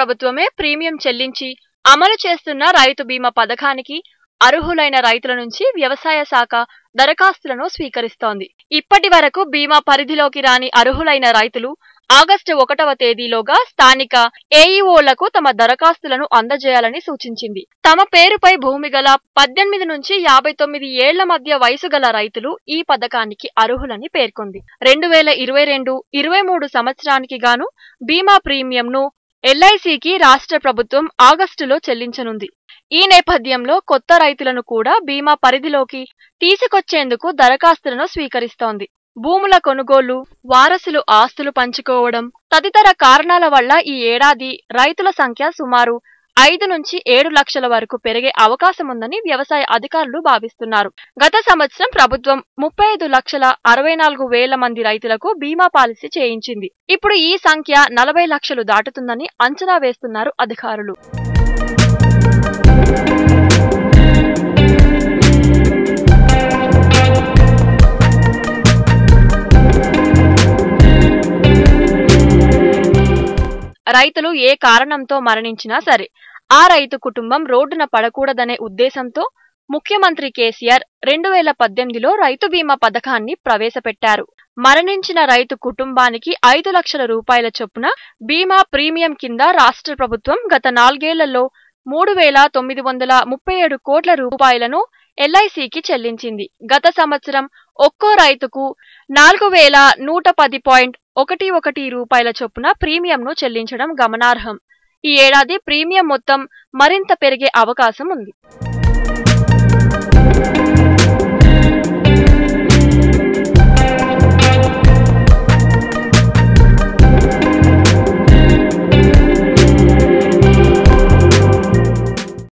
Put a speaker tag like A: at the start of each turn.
A: ప్రభుత్వమే ప్రీమియం చెల్లించి అమలు చేస్తున్న రైతు బీమా పథకానికి అర్హులైన రైతుల నుంచి వ్యవసాయ శాఖ దరఖాస్తులను స్వీకరిస్తోంది. ఇప్పటి వరకు బీమా పరిధిలోకి రాని అర్హులైన రైతులు ఆగస్టు 1వ తేదీలోగా స్థానిక ఏఈఓలకు తమ దరఖాస్తులను అందజేయాలని సూచించింది. తమ పేరుపై భూమి గల 18 నుంచి 59 ఏళ్ల మధ్య వయసు గల రైతులు ఈ పథకానికి అర్హులని పేర్కొంది. 2022-23 సంవత్సరానికి గాను బీమా ప్రీమియంను ఎల్ఐసికి రాష్ట్ర ప్రభుత్వం ఆగస్టులో చెల్లించనుంది. ఈ నేపథ్యంలో కొత్త రైతులను కూడా బీమా పరిధిలోకి తీసుకొచ్చేందుకు దరఖాస్తులను స్వీకరిస్తోంది. భూముల కొనుగోలు, వారసులు ఆస్తులు పంచుకోవడం తదితర కారణాల వల్ల ఈ ఏడాది రైతుల సంఖ్య సుమారు 5 నుంచి 7 లక్షల వరకు పెరిగే అవకాశముందని వ్యవసాయ అధికారులు భావిస్తున్నారు. గత సంవత్సరం ప్రభుత్వం 35,64,000 మంది రైతులకు బీమా పాలసీ చేయించింది. ఇప్పుడు ఈ సంఖ్య 40 లక్షలు దాటుతుందని అంచనా వేస్తున్నారు అధికారులు. రైతులు ఏ కారణంతో మరణించినా సరే ఆ రైతు కుటుంబం రోడ్డున పడకూడదనే ఉద్దేశంతో ముఖ్యమంత్రి కేసీఆర్ 2018లో రైతు బీమా పథకాన్ని ప్రవేశపెట్టారు. మరణించిన రైతు కుటుంబానికి 5 లక్షల రూపాయల చొప్పున బీమా ప్రీమియం కింద రాష్ట్ర ప్రభుత్వం గత 4 ఏళ్లలో 3,937 కోట్ల రూపాయలను ఎల్ఐసికి చెల్లించింది. గత సంవత్సరం ఒక్కో రైతుకు 4,110.11 రూపాయల చొప్పున ప్రీమియంను చెల్లించడం గమనార్హం. ఈ ఏడాది ప్రీమియం మొత్తం మరింత పెరిగే అవకాశం ఉంది.